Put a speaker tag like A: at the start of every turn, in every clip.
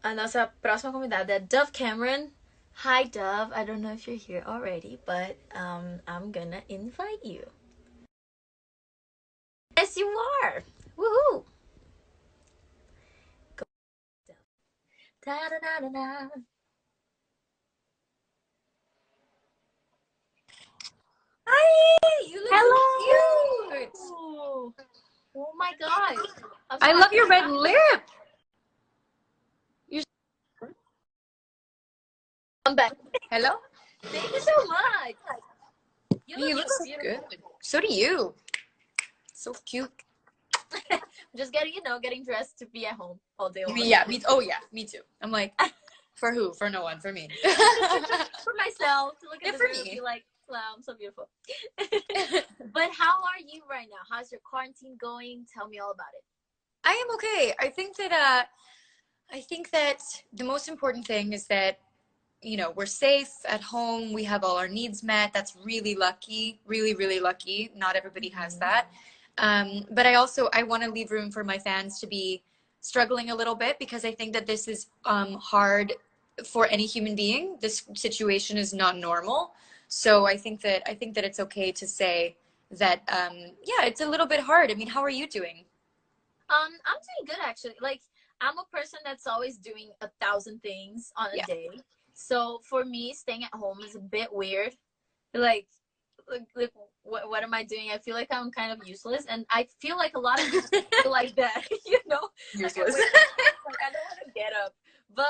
A: a nossa próxima convidada é Dove Cameron. Hi, Dove. I don't know if you're here already, but I'm gonna invite you. Yes, you are. Woohoo! Go, Dove. Da da da da da. Hi, you look so cute.
B: Hello!
A: Oh my gosh. I'm so
B: I love
A: happy
B: your
A: to
B: red
A: have
B: lip. You're
A: come back.
B: hello?
A: Thank you so much. You
B: You
A: look
B: look
A: so
B: so
A: beautiful.
B: good. So do you. So cute.
A: Just getting dressed to be at home all day long.
B: Yeah, me too. I'm like, for who? For no one, for me.
A: For myself to look at
B: Yeah,
A: the
B: for
A: mirror and be
B: me.
A: like, wow, I'm so beautiful. But how are you right now? How's your quarantine going? Tell me all about it.
B: I am okay. I think that the most important thing is that we're safe at home. We have all our needs met. That's really lucky, really, really lucky. Not everybody has
A: Mm-hmm.
B: that. But I want to leave room for my fans to be struggling a little bit because I think that this is hard for any human being. This situation is not normal. So I think that it's okay to say that yeah, it's a little bit hard. I mean, how are you doing?
A: I'm doing good actually. Like I'm a person that's always doing 1,000 things on a
B: Yeah.
A: day. So for me, staying at home is a bit weird. Like, like what am I doing? I feel like I'm kind of useless, and I feel like a lot of people feel like that. Like I
B: Useless.
A: wake up, like I don't want to get up, but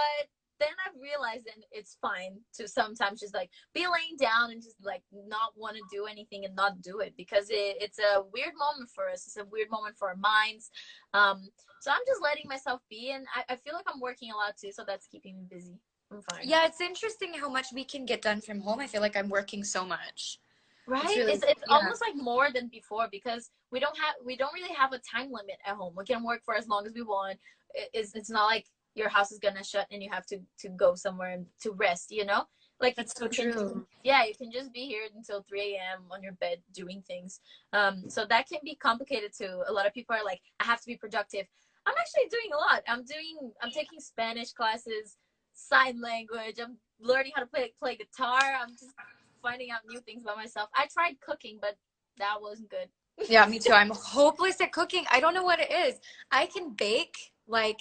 A: then I've realized that it's fine to sometimes just like be laying down and just like not want to do anything and not do it because it's a weird moment for us. It's a weird moment for our minds. So I'm just letting myself be, and I feel like I'm working a lot too, so that's keeping me busy. I'm fine.
B: Yeah, it's interesting how much we can get done from home. I feel like I'm working so much. It's
A: Right?
B: really,
A: It's
B: yeah.
A: almost like more than before because we don't really have a time limit at home. We can work for as long as we want. It's not like your house is gonna shut and you have to go somewhere and to rest, you know? Like
B: That's so
A: you can just
B: true.
A: yeah, you can just be here until 3 a.m. on your bed doing things. So that can be complicated too. A lot of people are like, I have to be productive. I'm actually doing a lot. I'm taking Spanish classes, sign language. I'm learning how to play guitar. I'm just finding out new things about myself. I tried cooking, but that wasn't good.
B: Yeah, me too. I'm hopeless at cooking. I don't know what it is. I can bake like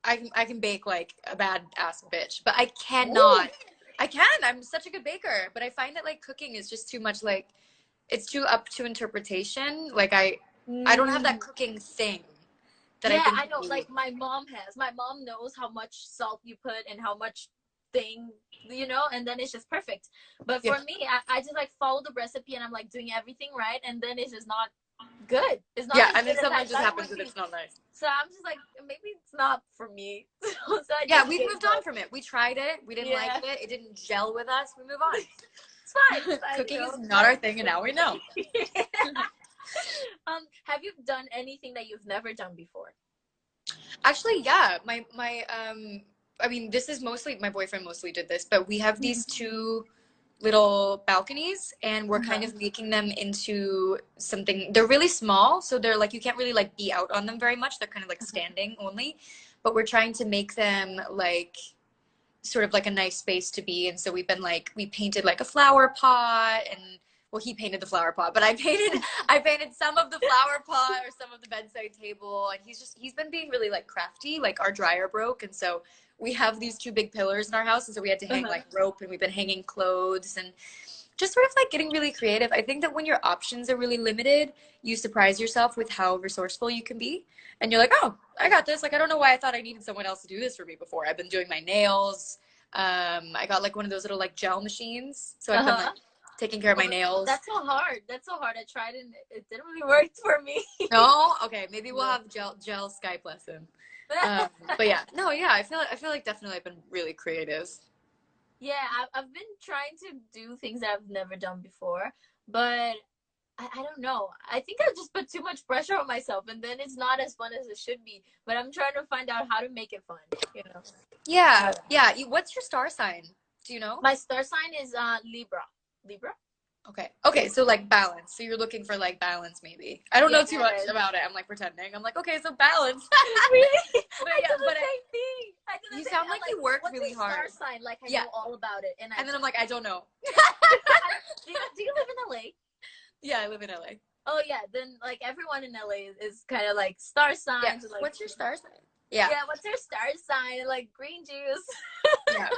B: I can bake like a bad ass bitch, but I
A: Ooh.
B: cannot. I can. I'm such a good baker, but I find that like cooking is just too much like it's too up to interpretation. I don't have that
A: Mm.
B: cooking thing that I
A: Yeah,
B: think
A: I know.
B: you need.
A: Like my mom has. My mom knows how much salt you put and how much thing, and then it's just perfect. But
B: Yeah.
A: for me, I just like follow the recipe and I'm like doing everything right, and then it's just not good. It's not
B: Yeah,
A: as
B: and
A: good
B: then
A: as I
B: something just
A: thought it
B: happens
A: would
B: and
A: be.
B: it's not nice.
A: So I'm just like, maybe it's not for me. So I
B: Yeah,
A: just
B: we've
A: gave
B: moved on
A: up.
B: from it. We tried it. We didn't like
A: Yeah,
B: it. It didn't gel with us. We move on.
A: it's fine. It's fine.
B: Cooking is not
A: Life
B: our
A: is
B: thing, and now we know.
A: busy. Have you done anything that you've never done before?
B: Actually, yeah, I mean, this is mostly my boyfriend mostly did this, but we have these two little balconies, and we're kind
A: Uh-huh.
B: of making them into something. They're really small, so they're like you can't really like be out on them very much. They're kind of like standing only, but we're trying to make them like sort of like a nice space to be. And so we painted like a flower pot and well he painted the flower pot, but I painted some of the flower pot or some of the bedside table, and he's been being really like crafty. Like our dryer broke, and so we have these two big pillars in our house, and so we had to hang
A: Uh-huh.
B: like rope, and we've been hanging clothes and just sort of like getting really creative. I think that when your options are really limited, you surprise yourself with how resourceful you can be. And you're like, oh, I got this. Like, I don't know why I thought I needed someone else to do this for me before. I've been doing my nails. I got like one of those little like gel machines. So I've been like
A: Uh-huh.
B: taking care of
A: Oh,
B: my nails.
A: that's so hard. That's so hard. I tried and it didn't really work for me.
B: No? Okay, maybe we'll
A: No.
B: have gel Skype lesson. Um, but yeah, no, yeah, I feel like definitely I've been really creative.
A: Yeah, I've been trying to do things that I've never done before, but I don't know. I think I just put too much pressure on myself, and then it's not as fun as it should be. But I'm trying to find out how to make it fun. You know.
B: Yeah,
A: Uh,
B: yeah. What's your star sign? Do you know?
A: my star sign is Libra. Libra.
B: Okay. Okay, so like balance. So you're looking for like balance maybe. I don't know too much
A: Yes.
B: about it. I'm like pretending. I'm like, okay, so balance.
A: Really?
B: But
A: I
B: yeah,
A: do the same thing. I do
B: really work
A: what's
B: really
A: your star
B: hard.
A: sign? Like, I
B: Yeah.
A: know all about it.
B: And then I'm like, I don't know.
A: Do you live in LA?
B: Yeah, I live in LA.
A: Oh yeah, then like everyone in LA is kind of like star
B: Yeah.
A: signs. Like,
B: What's your star sign? Yeah.
A: yeah, what's your star sign? Like green juice.
B: Yeah.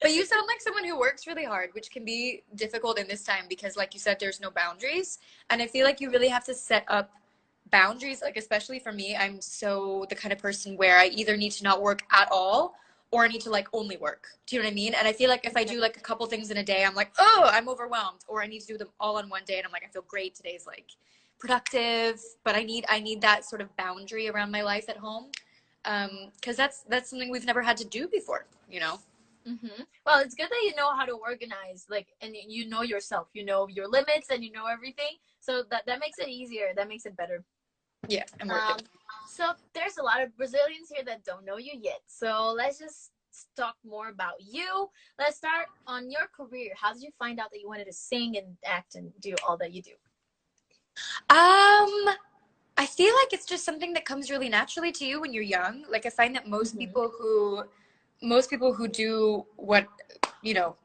B: But you sound like someone who works really hard, which can be difficult in this time because, like you said, there's no boundaries. And I feel like you really have to set up boundaries. Like, especially for me, I'm so the kind of person where I either need to not work at all or I need to like only work. Do you know what I mean? And I feel like if I do like a couple things in a day, I'm like, oh, I'm overwhelmed. Or I need to do them all on one day and I'm like, I feel great. Today's like productive. But I need that sort of boundary around my life at home. Because that's something we've never had to do before, you know?
A: Well, it's good that you know how to organize, like, and you know yourself, you know your limits, and you know everything. So that makes it easier. That makes it better.
B: Yeah, I'm working.
A: So there's a lot of Brazilians here that don't know you yet. So let's just talk more about you. Let's start on your career. How did you find out that you wanted to sing and act and do all that you do?
B: I feel like it's just something that comes really naturally to you when you're young. Like I find that most people who do what, you know,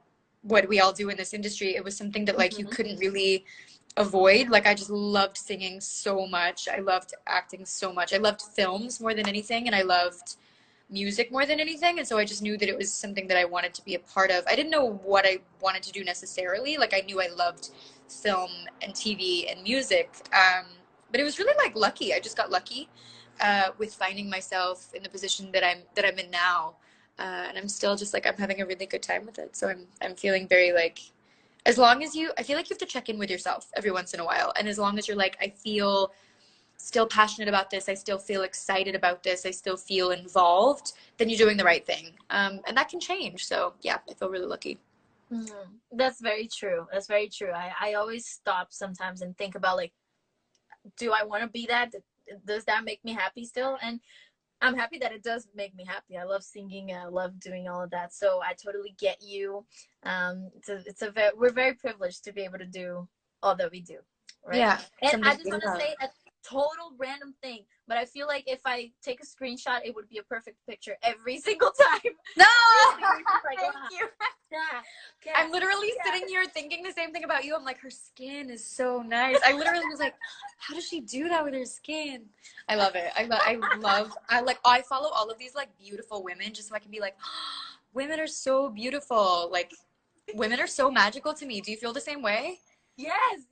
B: what we all do in this industry, it was something that like you couldn't really avoid. Like I just loved singing so much. I loved acting so much. I loved films more than anything and I loved music more than anything. And so I just knew that it was something that I wanted to be a part of. I didn't know what I wanted to do necessarily. Like I knew I loved film and TV and music. But it was really like lucky. I just got lucky with finding myself in the position that I'm in now. And I'm still just like I'm having a really good time with it. So I'm feeling very like as long as I feel like you have to check in with yourself every once in a while. And as long as you're like, I feel still passionate about this, I still feel excited about this, I still feel involved, then you're doing the right thing. And that can change. So yeah, I feel really lucky.
A: That's very true. That's very true. I always stop sometimes and think about like, do I want to be that? Does that make me happy still? And I'm happy that it does make me happy. I love singing. I love doing all of that. So I totally get you. We're very privileged to be able to do all that we do, right?
B: Yeah.
A: And
B: Something
A: I
B: to
A: just
B: be
A: want to
B: proud of.
A: say a total random thing, but I feel like if I take a screenshot, it would be a perfect picture every single time.
B: No!
A: Like,
B: Thank
A: wow.
B: you.
A: Yeah,
B: I'm literally sitting here thinking the same thing about you. I'm like, her skin is so nice. I literally was like, how does she do that with her skin? I love it. I follow all of these like beautiful women just so I can be like, oh, women are so beautiful. Like, women are so magical to me. Do you feel the same way?
A: Yes.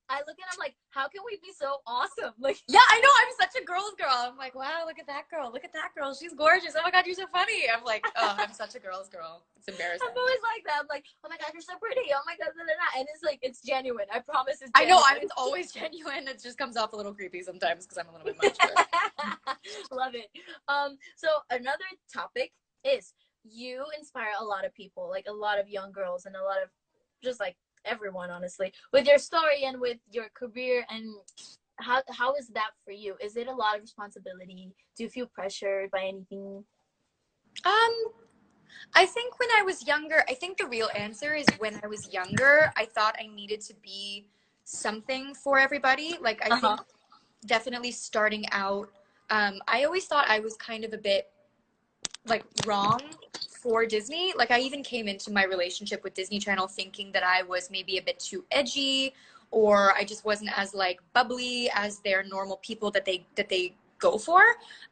A: I look and I'm like, how can we be so awesome? Like,
B: yeah, I know. I'm such a girl's girl. I'm like, wow, look at that girl. Look at that girl. She's gorgeous. Oh my God, you're so funny. I'm like, oh, I'm such a girl's girl. It's embarrassing.
A: I'm always like that. I'm like, oh my God, you're so pretty. Oh my God, blah, blah, blah. And it's like, it's genuine. I promise it's
B: genuine. I know.
A: It's
B: always genuine. It just comes off a little creepy sometimes because I'm a little bit much. But...
A: Love it. So another topic is you inspire a lot of people, like a lot of young girls and a lot of just like everyone, honestly, with your story and with your career. And how is that for you? Is it a lot of responsibility? Do you feel pressured by anything?
B: I think when I was younger, I think the real answer is when I was younger, I thought I needed to be something for everybody. Like I think definitely starting out, I always thought I was kind of a bit like wrong for Disney. Like I even came into my relationship with Disney Channel thinking that I was maybe a bit too edgy or I just wasn't as like bubbly as their normal people that they go for.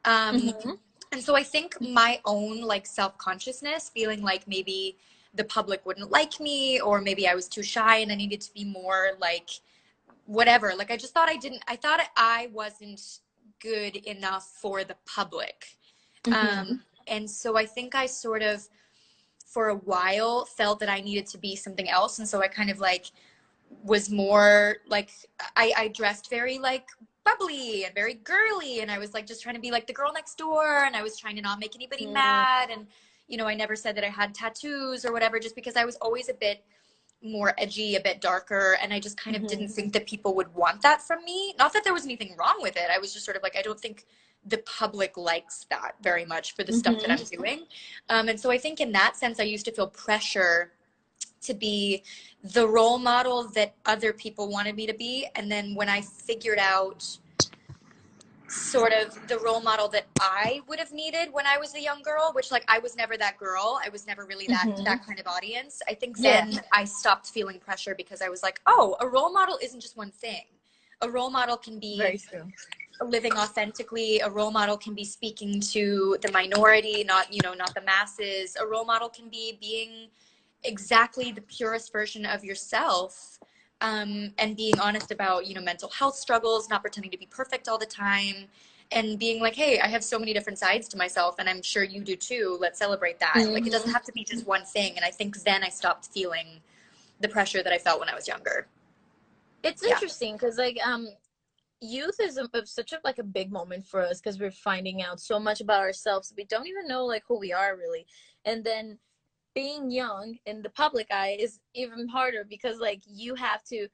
B: And so I think my own like self-consciousness, feeling like maybe the public wouldn't like me or maybe I was too shy and I needed to be more like whatever. Like I just thought I thought I wasn't good enough for the public. And so I think I sort of, for a while, felt that I needed to be something else. And so I kind of like was more like, I dressed very like bubbly and very girly. And I was like just trying to be like the girl next door. And I was trying to not make anybody mad. And, you know, I never said that I had tattoos or whatever, just because I was always a bit more edgy, a bit darker. And I just kind of didn't think that people would want that from me. Not that there was anything wrong with it. I was just sort of like, I don't think the public likes that very much for the stuff that I'm doing. And so I think in that sense, I used to feel pressure to be the role model that other people wanted me to be. And then when I figured out sort of the role model that I would have needed when I was a young girl, which like I was never that girl. I was never really that kind of audience. I think
A: Yeah.
B: then I stopped feeling pressure because I was like, oh, a role model isn't just one thing. A role model can
A: Very
B: be
A: true.
B: living authentically. A role model can be speaking to the minority, not, you know, not the masses. A role model can be being exactly the purest version of yourself, and being honest about, you know, mental health struggles, not pretending to be perfect all the time, and being like, hey, I have so many different sides to myself, and I'm sure you do too. Let's celebrate that. Like, it doesn't have to be just one thing. And I think then I stopped feeling the pressure that I felt when I was younger.
A: It's
B: Yeah.
A: interesting because like youth is such a like a big moment for us because we're finding out so much about ourselves. We don't even know like who we are really, and then being young in the public eye is even harder because like you have to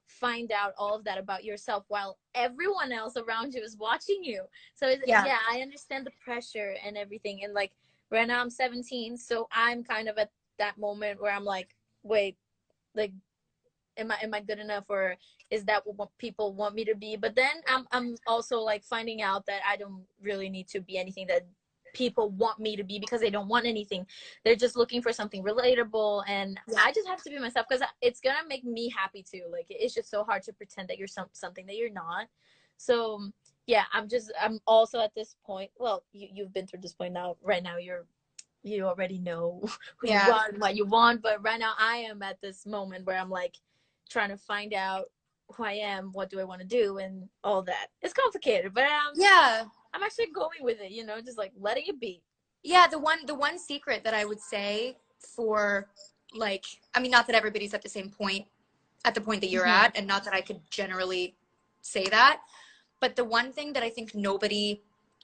A: find out all of that about yourself while everyone else around you is watching you. So
B: Yeah.
A: yeah, I understand the pressure and everything. And like right now I'm 17, so I'm kind of at that moment where I'm like, wait, like am I good enough, or is that what people want me to be? But then I'm also like finding out that I don't really need to be anything that people want me to be because they don't want anything. They're just looking for something relatable, and
B: Yeah.
A: I just have to be myself because it's gonna make me happy too. Like it's just so hard to pretend that you're something that you're not. So yeah, I'm also at this point. Well, you've been through this point now. Right now you already know who you
B: Yeah.
A: are and what you want, but right now I am at this moment where I'm like trying to find out who I am, what do I want to do, and all that. It's complicated, but
B: Yeah.
A: I'm actually going with it, just like letting it be.
B: Yeah, the one secret that I would say for, like, I mean, not that everybody's at the same point, at the point that you're
A: Mm-hmm.
B: at, and not that I could generally say that, but the one thing that I think nobody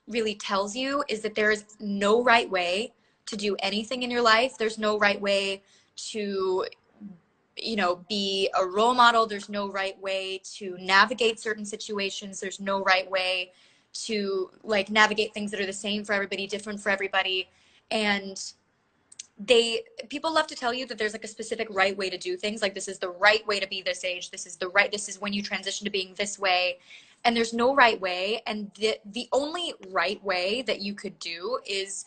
B: really tells you is that there is no right way to do anything in your life. There's no right way to, you know, be a role model. There's no right way to navigate certain situations. There's no right way to like navigate things that are the same for everybody, different for everybody. And they people love to tell you that there's like a specific right way to do things, like this is the right way to be this age, this is when you transition to being this way. And there's no right way, and the only right way that you could do is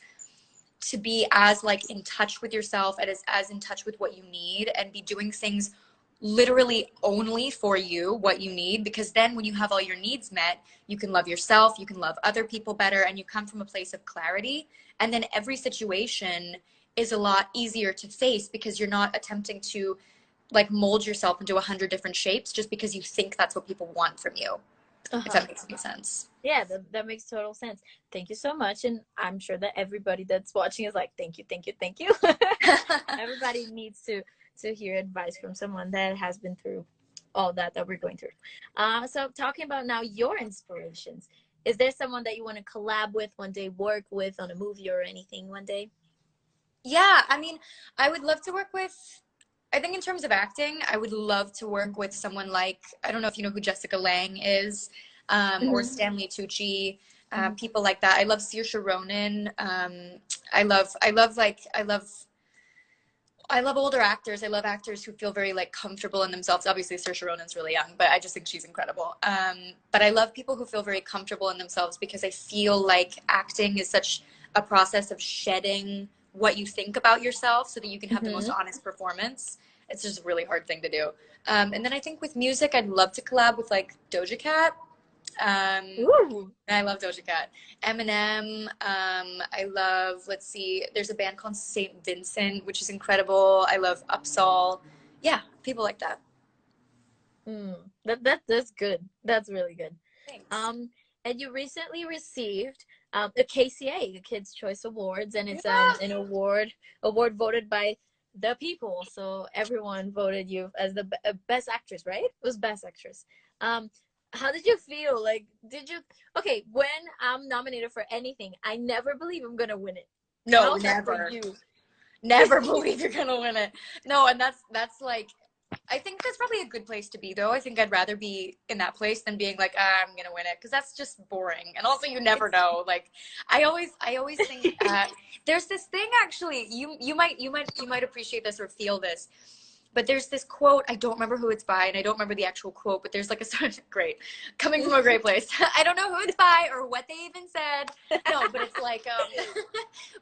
B: to be as like in touch with yourself and as in touch with what you need, and be doing things literally only for you, what you need, because then when you have all your needs met, you can love yourself, you can love other people better, and you come from a place of clarity. And then every situation is a lot easier to face because you're not attempting to like mold yourself into 100 different shapes just because you think that's what people want from you, if
A: Uh-huh.
B: that makes any sense.
A: Yeah, that makes total sense. Thank you so much, and I'm sure that everybody that's watching is like, thank you, thank you, thank you. Everybody needs to hear advice from someone that has been through all that we're going through. So talking about now your inspirations, is there someone that you want to collab with one day, work with on a movie or anything one day?
B: Yeah, I mean, I would love to work with, I think in terms of acting, I would love to work with someone like, I don't know if you know who Jessica Lange is, or
A: Mm-hmm.
B: Stanley Tucci,
A: Mm-hmm.
B: people like that. I love Saoirse Ronan. I love older actors. I love actors who feel very like comfortable in themselves. Obviously, Saoirse Ronan's really young, but I just think she's incredible. But I love people who feel very comfortable in themselves, because I feel like acting is such a process of shedding what you think about yourself so that you can have the most
A: Mm-hmm.
B: honest performance. It's just a really hard thing to do. And then I think with music, I'd love to collab with like Doja Cat.
A: Ooh.
B: I love Doja Cat. Eminem. I love, let's see, there's a band called St. Vincent, which is incredible. I love Upsall. Yeah, people like that.
A: That's good. That's really good.
B: Thanks.
A: Um, and you recently received the KCA, the Kids Choice Awards, and it's
B: Yeah.
A: an award voted by the people. So everyone voted you as the best actress, right? It was best actress. Um, how did you feel? Like, did you? Okay, when I'm nominated for anything, I never believe I'm gonna win it.
B: No,
A: How's that for
B: never.
A: you?
B: Never believe you're gonna win it. No, and that's like, I think that's probably a good place to be, though. I think I'd rather be in that place than being like, I'm gonna win it, because that's just boring. And also, you never
A: It's
B: know. Like, I always think there's this thing, actually. You might appreciate this or feel this. But there's this quote, I don't remember who it's by, and I don't remember the actual quote, but there's like a sort of great, coming from a great place. I don't know who it's by or what they even said. No, but it's like,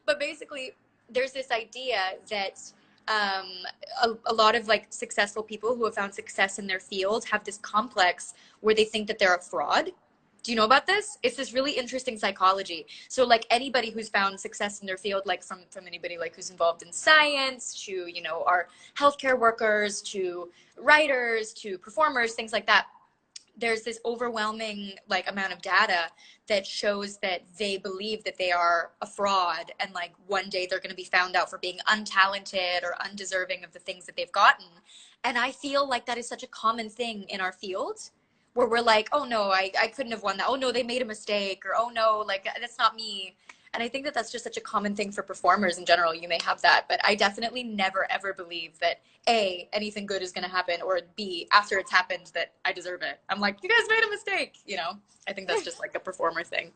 B: but basically, there's this idea that a lot of like successful people who have found success in their field have this complex where they think that they're a fraud. Do you know about this? It's this really interesting psychology. So like anybody who's found success in their field, like from anybody like who's involved in science to, you know, our healthcare workers to writers to performers, things like that, there's this overwhelming like amount of data that shows that they believe that they are a fraud, and like one day they're going to be found out for being untalented or undeserving of the things that they've gotten. And I feel like that is such a common thing in our field, where we're like, oh no, I couldn't have won that. Oh no, they made a mistake. Or oh no, like that's not me. And I think that that's just such a common thing for performers in general. You may have that, but I definitely never ever believe that A, anything good is going to happen, or B, after it's happened that I deserve it. I'm like, you guys made a mistake, you know? I think that's just like a performer thing.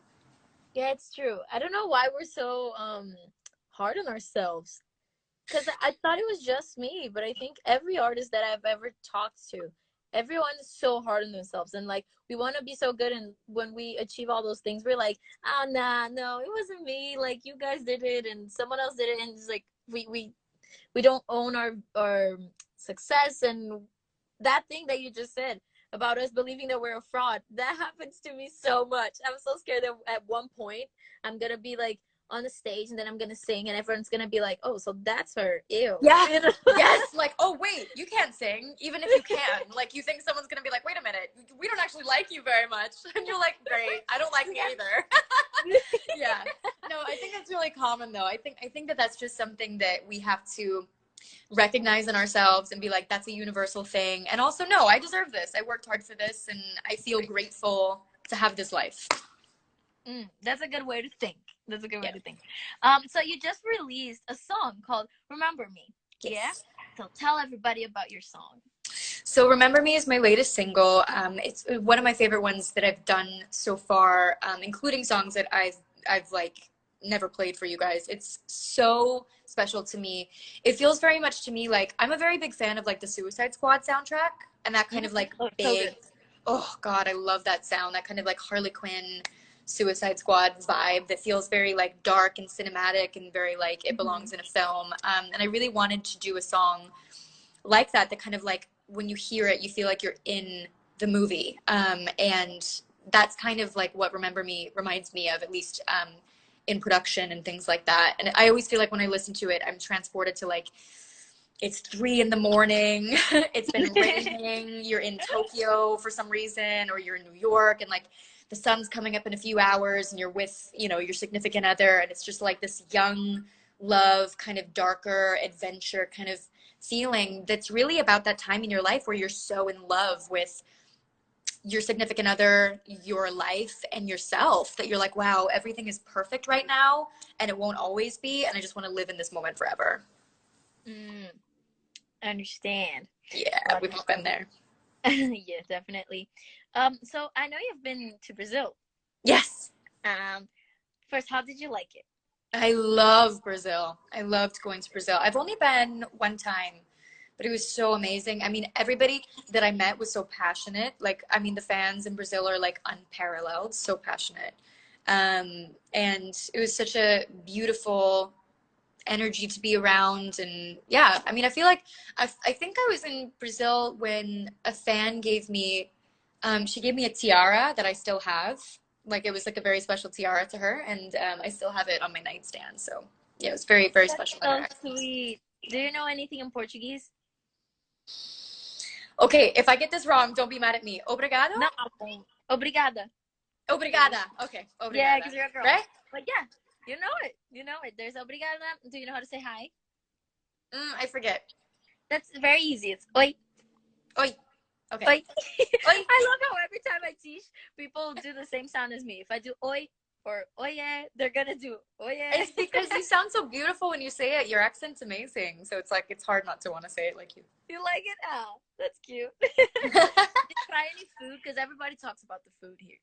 A: Yeah, it's true. I don't know why we're so hard on ourselves. Because I thought it was just me, but I think every artist that I've ever talked to, everyone is so hard on themselves, and like we want to be so good, and when we achieve all those things, we're like, oh nah, no, it wasn't me. Like you guys did it, and someone else did it, and it's like we don't own our success. And that thing that you just said about us believing that we're a fraud, that happens to me so much. I'm so scared that at one point I'm gonna be like on the stage, and then I'm gonna sing, and everyone's gonna be like, oh, so that's her, ew.
B: Yeah.
A: You know?
B: Yes. Like, oh wait, you can't sing, even if you can. Like you think someone's gonna be like, wait a minute, we don't actually like you very much. And you're like, great, I don't like me either. Yeah. No, I think that's really common though. I think that that's just something that we have to recognize in ourselves and be like, that's a universal thing. And also, no, I deserve this. I worked hard for this, and I feel grateful to have this life.
A: That's a good way to think. That's a good way
B: Yeah.
A: to think. So you just released a song called "Remember Me."
B: Yes.
A: Yeah. So tell everybody about your song.
B: So Remember Me is my latest single. It's one of my favorite ones that I've done so far, including songs that I've like never played for you guys. It's so special to me. It feels very much to me like I'm a very big fan of like the Suicide Squad soundtrack, and that kind of like
A: Oh, so
B: big,
A: good.
B: oh God, I love that sound. That kind of like Harley Quinn Suicide Squad vibe that feels very like dark and cinematic and very like it belongs in a film. And I really wanted to do a song like that, that kind of like when you hear it, you feel like you're in the movie. And that's kind of like what Remember Me reminds me of, at least in production and things like that. And I always feel like when I listen to it, I'm transported to like, it's 3 a.m. It's been raining. You're in Tokyo for some reason, or you're in New York, and like the sun's coming up in a few hours, and you're with, you know, your significant other, and it's just like this young love, kind of darker adventure kind of feeling that's really about that time in your life where you're so in love with your significant other, your life, and yourself, that you're like, wow, everything is perfect right now, and it won't always be, and I just want to live in this moment forever.
A: Mm, I understand.
B: Yeah, we've all been there.
A: Yeah, definitely. So I know you've been to Brazil.
B: Yes.
A: Um, First, how did you like it?
B: I love Brazil. I loved going to Brazil. I've only been one time, but it was so amazing. I mean, everybody that I met was so passionate. Like, I mean, the fans in Brazil are like unparalleled, so passionate. And it was such a beautiful energy to be around. And yeah, I mean, I feel like I think I was in Brazil when a fan gave me, she gave me a tiara that I still have. Like it was like a very special tiara to her, and I still have it on my nightstand. So yeah, it was very, very
A: That's
B: special
A: so
B: interaction.
A: sweet. Do you know anything in Portuguese?
B: Okay, if I get this wrong, don't be mad at me. Obrigado?
A: No. Obrigada.
B: Obrigada. Okay,
A: Yeah,
B: obrigada.
A: because you're a girl.
B: Right?
A: But yeah, you know it. You know it. There's obrigada. Do you know how to say hi?
B: I forget.
A: That's very easy. It's oi.
B: Oi. Okay.
A: Oi.
B: Oi.
A: I love how every time I teach, people do the same sound as me. If I do oi or oye, they're gonna do oye.
B: It's because you sound so beautiful when you say it. Your accent's amazing. So it's like, it's hard not to want to say it like you.
A: You like it? Oh, that's cute. Did you try any food? Because everybody talks about the food here.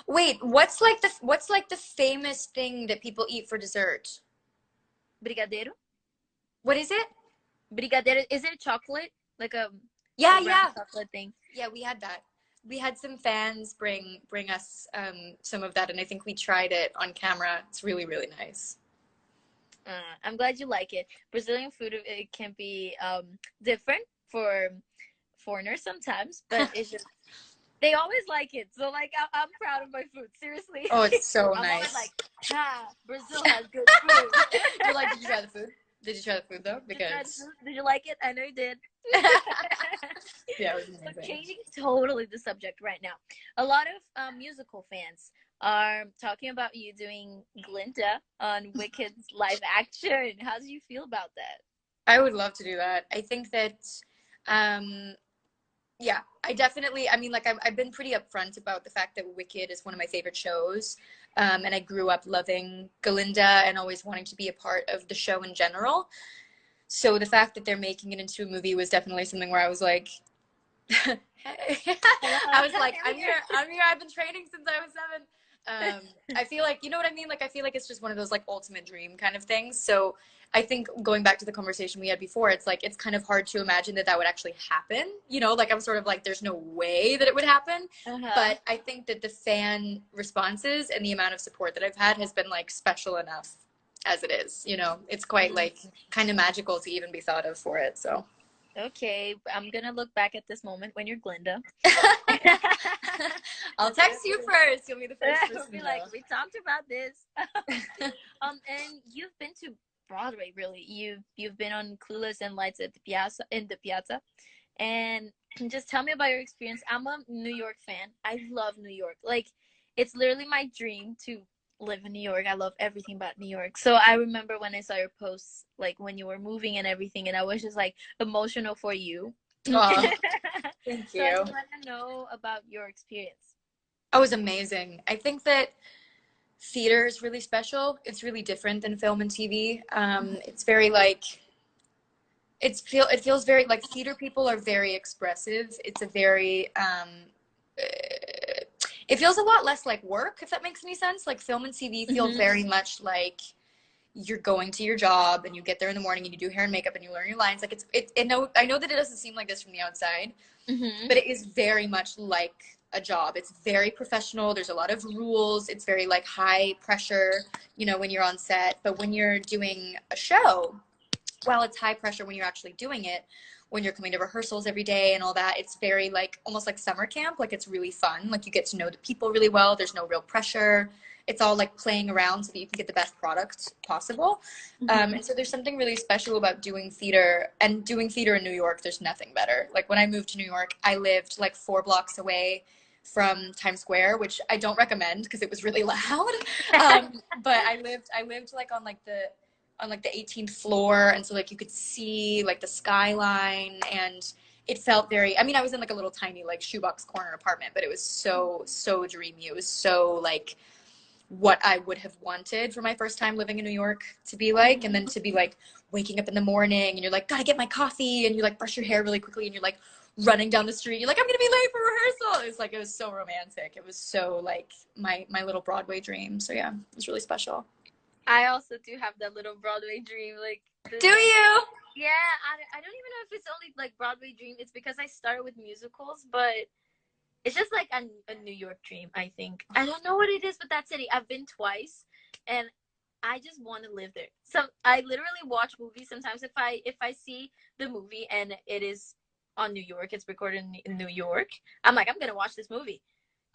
B: Wait, what's like the famous thing that people eat for dessert?
A: Brigadeiro.
B: What is it?
A: Brigadeiro. Is it chocolate? like a
B: Yeah,
A: brown
B: yeah.
A: chocolate thing.
B: Yeah, we had that. We had some fans bring us some of that, and I think we tried it on camera. It's really, really nice.
A: I'm glad you like it. Brazilian food, it can be different for foreigners sometimes, but it's just they always like it. So like I'm proud of my food. Seriously,
B: Oh, it's so
A: I'm always
B: nice.
A: like, Brazil has good food.
B: You're like, did you try the food? Did you try the food though?
A: Did you try the
B: Because
A: food? Did you like it? I know you did.
B: yeah, it was
A: So
B: amazing.
A: changing totally the subject right now. A lot of musical fans are talking about you doing Glinda on Wicked's live action. How do you feel about that?
B: I would love to do that. I think that, um, yeah, I definitely, I mean, like, I've been pretty upfront about the fact that Wicked is one of my favorite shows. And I grew up loving Galinda and always wanting to be a part of the show in general. So the fact that they're making it into a movie was definitely something where I was like, I
A: Hello,
B: was like,
A: I'm here.
B: I'm here. I've been training since I was 7. I feel like, you know what I mean? Like, I feel like it's just one of those like ultimate dream kind of things. So I think going back to the conversation we had before, it's like, it's kind of hard to imagine that that would actually happen. You know, like I'm sort of like, there's no way that it would happen.
A: Uh-huh.
B: But I think that the fan responses and the amount of support that I've had has been like special enough as it is. You know, it's quite
A: Mm.
B: like kind of magical to even be thought of for it. So.
A: Okay, I'm gonna look back at this moment when you're Glinda.
B: I'll text you first. You'll be the first
A: We'll
B: person
A: be
B: to
A: like,
B: know.
A: we talked about this. And you've been to Broadway, really. You've been on Clueless and Lights at the Piazza in the Piazza. And just tell me about your experience. I'm a New York fan. I love New York. Like it's literally my dream to live in New York. I love everything about New York. So I remember when I saw your posts, like when you were moving and everything, and I was just like emotional for you. So
B: Oh, thank
A: I
B: you.
A: just want to know about your experience.
B: That was amazing. I think that theater is really special. It's really different than film and TV. It's very like it feels very like theater people are very expressive. It's a very it feels a lot less like work, if that makes any sense. Like film and TV feel
A: Mm-hmm.
B: very much like you're going to your job and you get there in the morning and you do hair and makeup and you learn your lines. Like I know that it doesn't seem like this from the outside,
A: Mm-hmm.
B: but it is very much like a job. It's very professional. There's a lot of rules. It's very like high pressure, you know, when you're on set. But when you're doing a show, while it's high pressure when you're actually doing it, when you're coming to rehearsals every day and all that, it's very like almost like summer camp. Like it's really fun. Like you get to know the people really well. There's no real pressure. It's all like playing around so that you can get the best product possible.
A: Mm-hmm.
B: And so there's something really special about doing theater, and doing theater in New York. There's nothing better. Like when I moved to New York, I lived like 4 blocks away from Times Square, which I don't recommend because it was really loud. But I lived like on like the 18th floor, and so like you could see like the skyline, and it felt very, I mean, I was in like a little tiny like shoebox corner apartment, but it was so dreamy. It was so like what I would have wanted for my first time living in New York to be like. And then to be like waking up in the morning and you're like, gotta get my coffee, and you like brush your hair really quickly and you're like running down the street, you're like, I'm gonna be late for rehearsal. It's like, it was so romantic. It was so like my little Broadway dream. So yeah, it was really special.
A: I also do have that little Broadway dream. Like
B: Do
A: this,
B: you?
A: yeah. I don't even know if it's only like Broadway dream. It's because I started with musicals, but it's just like a New York dream. I think I don't know what it is with that city. I've been twice, and I just want to live there. So I literally watch movies sometimes. If I see the movie and it is on New York, it's recorded in New York. I'm like, I'm gonna watch this movie.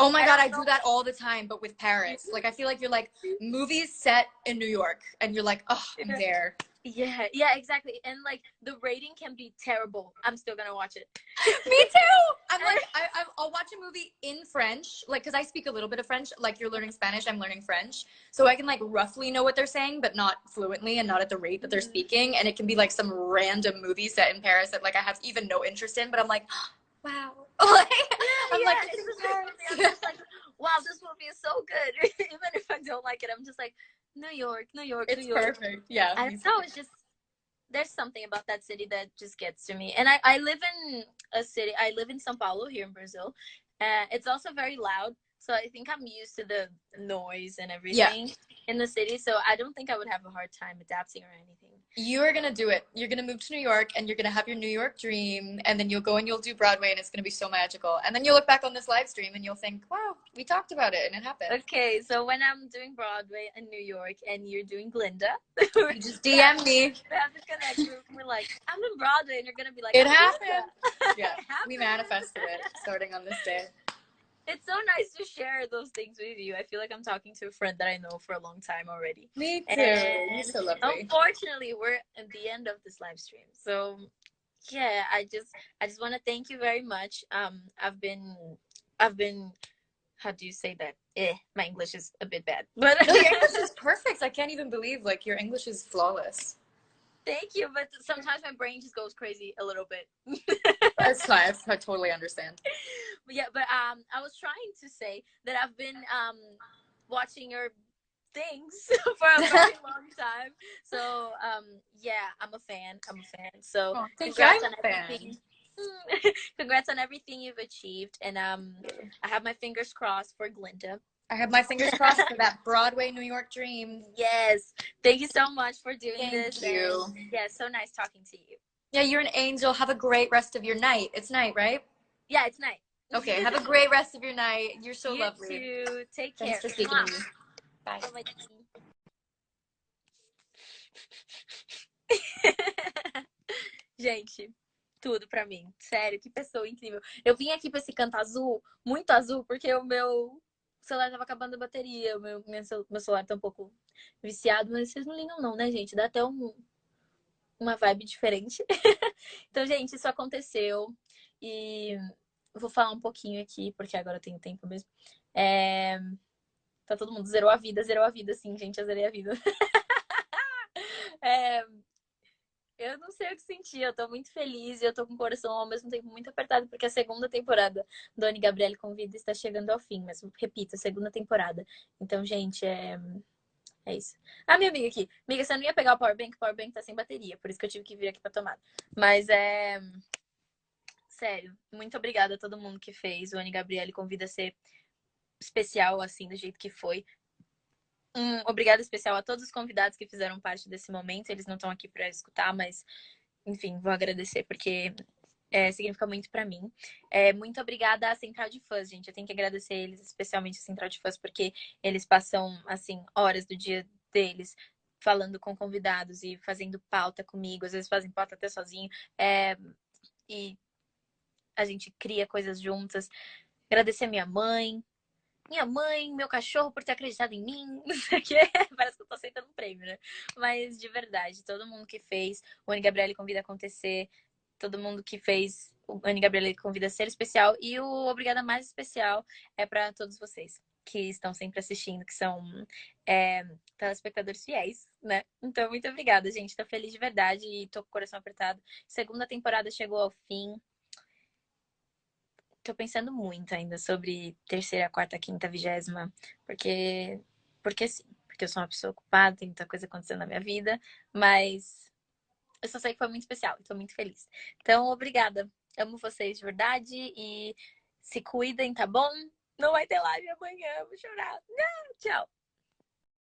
B: Oh my
A: I
B: God,
A: don't
B: I do
A: know.
B: that all the time, but with Paris. Like, I feel like you're like movies set in New York, and you're like, oh, I'm there.
A: Yeah, yeah, exactly. And like the rating can be terrible. I'm still gonna watch it.
B: Me too. I'm like, I'll watch a movie in French, like, because I speak a little bit of French. Like, you're learning Spanish, I'm learning French. So I can, like, roughly know what they're saying, but not fluently and not at the rate that they're speaking. And it can be, like, some random movie set in Paris that, like, I have even no interest in, but I'm like, wow. Like, I'm
A: Yeah,
B: like,
A: it's
B: this
A: the
B: is
A: same for me. I'm
B: Paris.
A: just like, wow, this movie is so good. Even if I don't like it, I'm just like, New York, New York, New
B: It's
A: York.
B: perfect. Yeah,
A: I
B: me
A: don't know. It's just there's something about that city that just gets to me. And I live in a city. I live in São Paulo here in Brazil. It's also very loud, so I think I'm used to the noise and
B: yeah.
A: everything. in the city, so I don't think I would have a hard time adapting or anything.
B: You're gonna do it. You're gonna move to New York and you're gonna have your New York dream, and then you'll go and you'll do Broadway and it's gonna be so magical. And then you'll look back on this live stream and you'll think, wow, we talked about it and it happened.
A: Okay, so when I'm doing Broadway in New York and you're doing Glinda,
B: You just DM me.
A: we have to connect. We're like, I'm in Broadway, and you're gonna be like,
B: It
A: "I'm
B: happened.
A: Glinda."
B: Yeah,
A: It happened.
B: we manifested it starting on this day.
A: It's so nice to share those things with you. I feel like I'm talking to a friend that I know for a long time already.
B: Me too.
A: And
B: You're so lovely.
A: unfortunately, we're at the end of this live stream. So yeah, I just want to thank you very much. I've been, how do you say that? My English is a bit bad, but
B: No, your English is perfect. I can't even believe like your English is flawless.
A: thank you. But sometimes my brain just goes crazy a little bit.
B: That's fine. I totally understand.
A: But yeah, but I was trying to say that I've been watching your things for a very long time. So yeah, I'm a fan. So congrats on everything. Congrats on everything you've achieved, and I have my fingers crossed for Glinda.
B: I have my fingers crossed for that Broadway New York dream.
A: Yes, thank you so much for doing this.
B: Thank you.
A: And yeah, so nice talking to you.
B: Yeah, you're an angel. Have a great rest of your night. It's night, right?
A: Yeah, it's night.
B: Okay, have a great rest of your night. You're so
A: you
B: lovely.
A: Too. Take care.
B: Thanks for speaking to me. Bye.
A: Gente, tudo pra mim. Sério, que pessoa incrível. Eu vim aqui pra esse canto azul, muito azul, porque o meu celular tava acabando a bateria. Meu celular tá um pouco viciado, mas vocês não ligam não, né, gente? Dá até uma vibe diferente. Então, gente, isso aconteceu. E vou falar um pouquinho aqui, porque agora eu tenho tempo mesmo. Tá todo mundo zerou a vida, sim, gente, eu zerei a vida. Eu não sei o que sentir, eu tô muito feliz e eu tô com o coração ao mesmo tempo muito apertado, porque a segunda temporada do Any Gabrielly Convida está chegando ao fim, mas repito, a segunda temporada. Então, gente, é isso. Ah, minha amiga aqui. Amiga, você não ia pegar o powerbank tá sem bateria, por isso que eu tive que vir aqui pra tomada. Mas sério, muito obrigada a todo mundo que fez o Any Gabrielly Convida a ser especial, assim, do jeito que foi. Obrigada especial a todos os convidados que fizeram parte desse momento. Eles não estão aqui para escutar, mas enfim, vou agradecer porque significa muito para mim. Muito obrigada à Central de Fãs, gente. Eu tenho que agradecer eles, especialmente a Central de Fãs, porque eles passam assim horas do dia deles falando com convidados e fazendo pauta comigo. Às vezes fazem pauta até sozinho. E a gente cria coisas juntas. Agradecer a minha mãe, meu cachorro por ter acreditado em mim, não sei o quê. Parece que eu tô aceitando um prêmio, né? Mas de verdade, todo mundo que fez o Any Gabrielly Convida acontecer, todo mundo que fez o Any Gabrielly Convida ser especial, e o obrigada mais especial é para todos vocês que estão sempre assistindo, que são telespectadores fiéis, né? Então, muito obrigada, gente. Tô feliz de verdade e tô com o coração apertado. Segunda temporada chegou ao fim. Tô pensando muito ainda sobre terceira, quarta, quinta, 20ª, porque sim, porque eu sou uma pessoa ocupada, tem muita coisa acontecendo na minha vida, mas eu só sei que foi muito especial e tô muito feliz. Então, obrigada. Amo vocês de verdade e se cuidem, tá bom? Não vai ter live amanhã, vou chorar. Não, tchau.